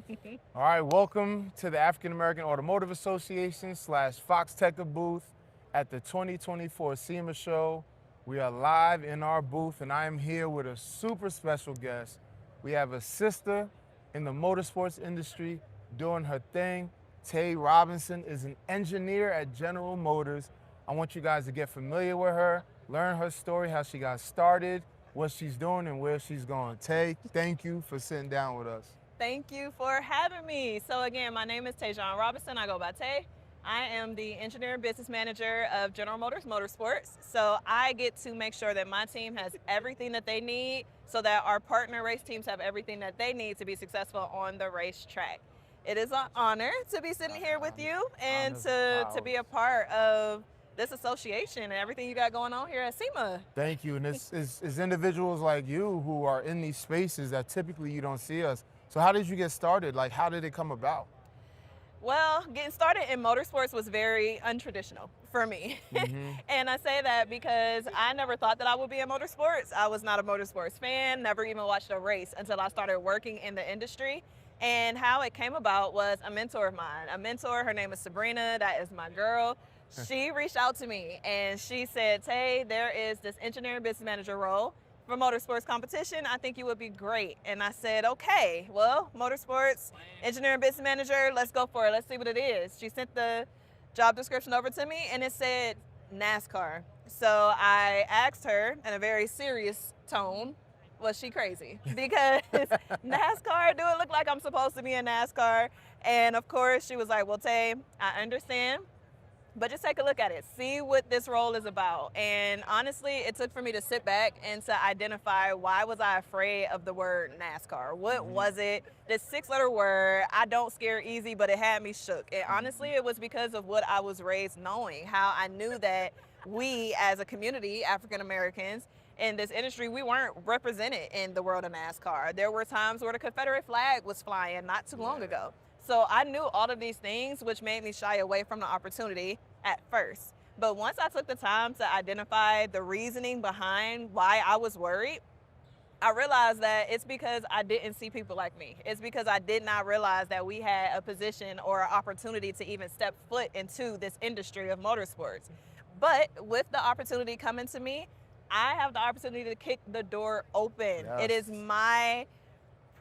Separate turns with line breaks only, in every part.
All right, welcome to the African American Automotive Association / Foxxtecca booth at the 2024 SEMA Show. We are live in our booth, and I am here with a super special guest. We have a sister in the motorsports industry doing her thing. Taijaune Robinson is an engineer at General Motors. I want you guys to get familiar with her, learn her story, how she got started, what she's doing, and where she's going. Tay, thank you for sitting down with us.
Thank you for having me. So again, my name is Taijaune Robinson. I go by Tay. I am the engineer and business manager of General Motors Motorsports. So I get to make sure that my team has everything that they need so that our partner race teams have everything that they need to be successful on the racetrack. It is an honor to be sitting here with you and to be a part of this association and everything you got going on here at SEMA.
Thank you. And it's individuals like you who are in these spaces that typically you don't see us. So how did you get started? Like, how did it come about?
Well, getting started in motorsports was very untraditional for me. And I say that because I never thought that I would be in motorsports. I was not a motorsports fan, never even watched a race until I started working in the industry. And how it came about was a mentor of mine. A mentor, her name is Sabrina, that is my girl. She reached out to me and she said, Tay, there is this engineering business manager role for motorsports competition. I think you would be great. And I said, okay, well, motorsports, engineering business manager, let's go for it. Let's see what it is. She sent the job description over to me and it said NASCAR. So I asked her in a very serious tone, was she crazy? Because NASCAR, do it look like I'm supposed to be in NASCAR? And of course she was like, well, Tay, I understand, but just take a look at it. See what this role is about. And honestly, it took for me to sit back and to identify why was I afraid of the word NASCAR? What was it? This 6-letter word, I don't scare easy, but it had me shook. And honestly, it was because of what I was raised knowing, how I knew that we as a community, African Americans, in this industry, we weren't represented in the world of NASCAR. There were times where the Confederate flag was flying not too long ago. So I knew all of these things, which made me shy away from the opportunity at first. But once I took the time to identify the reasoning behind why I was worried, I realized that it's because I didn't see people like me. It's because I did not realize that we had a position or an opportunity to even step foot into this industry of motorsports. But with the opportunity coming to me, I have the opportunity to kick the door open.
Yes.
It is my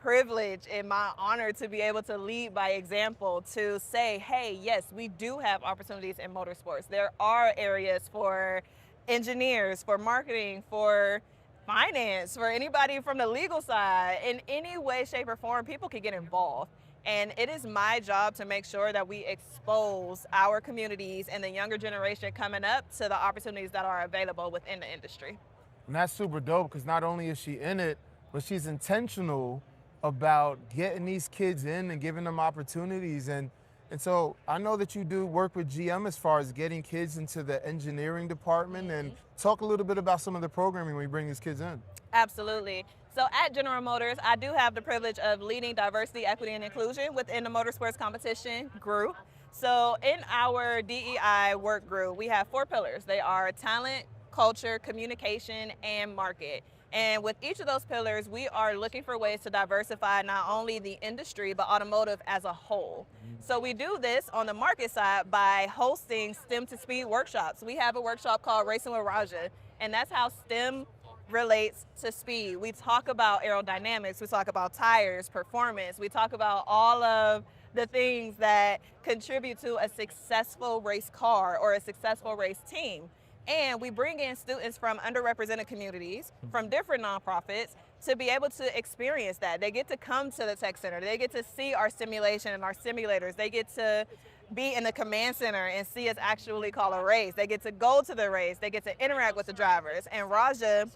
privilege and my honor to be able to lead by example, to say, hey, yes, we do have opportunities in motorsports. There are areas for engineers, for marketing, for finance, for anybody from the legal side. In any way, shape, or form, people can get involved. And it is my job to make sure that we expose our communities and the younger generation coming up to the opportunities that are available within the industry.
And that's super dope because not only is she in it, but she's intentional about getting these kids in and giving them opportunities. And so I know that you do work with GM as far as getting kids into the engineering department, and talk a little bit about some of the programming when you bring these kids in.
Absolutely. So at General Motors, I do have the privilege of leading diversity, equity, and inclusion within the motorsports competition group. So in our DEI work group, we have 4 pillars. They are talent, culture, communication, and market. And with each of those pillars, we are looking for ways to diversify not only the industry, but automotive as a whole. So we do this on the market side by hosting STEM to Speed workshops. We have a workshop called Racing with Raja, and that's how STEM relates to speed. We talk about aerodynamics, we talk about tires, performance, we talk about all of the things that contribute to a successful race car or a successful race team. And we bring in students from underrepresented communities, from different nonprofits, to be able to experience that. They get to come to the tech center. They get to see our simulation and our simulators. They get to be in the command center and see us actually call a race. They get to go to the race. They get to interact with the drivers. And Raja,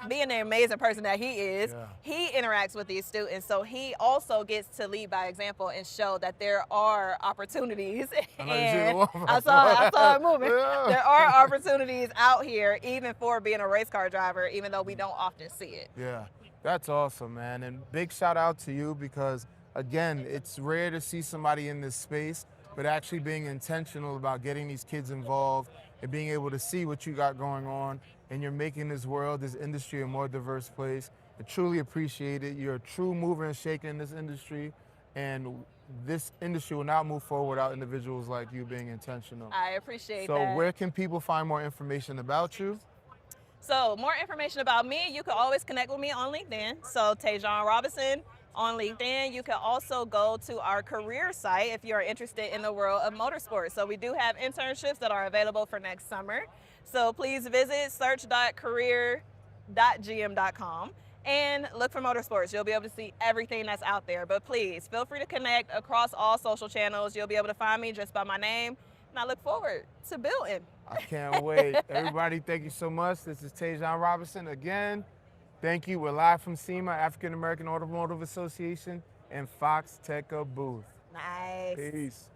being the amazing person that he is, he interacts with these students, so he also gets to lead by example and show that there are opportunities. And I saw it moving.
Yeah.
There are opportunities out here, even for being a race car driver, even though we don't often see it.
Yeah, that's awesome, man. And big shout out to you because, again, it's rare to see somebody in this space, but actually being intentional about getting these kids involved and being able to see what you got going on, and you're making this world, this industry, a more diverse place. I truly appreciate it. You're a true mover and shaker in this industry, And this industry will not move forward without individuals like you being intentional.
I appreciate
So
that.
where can people find more information about you?
So more information about me, you can always connect with me on LinkedIn. So Taijaune Robinson on LinkedIn. You can also go to our career site if you're interested in the world of motorsports. So we do have internships that are available for next summer. So please visit search.career.gm.com and look for motorsports. You'll be able to see everything that's out there. But please feel free to connect across all social channels. You'll be able to find me just by my name. And I look forward to building.
I can't wait. Everybody, thank you so much. This is Taijaune Robinson again. Thank you. We're live from SEMA, African American Automotive Association, and Foxxtecca booth.
Nice.
Peace.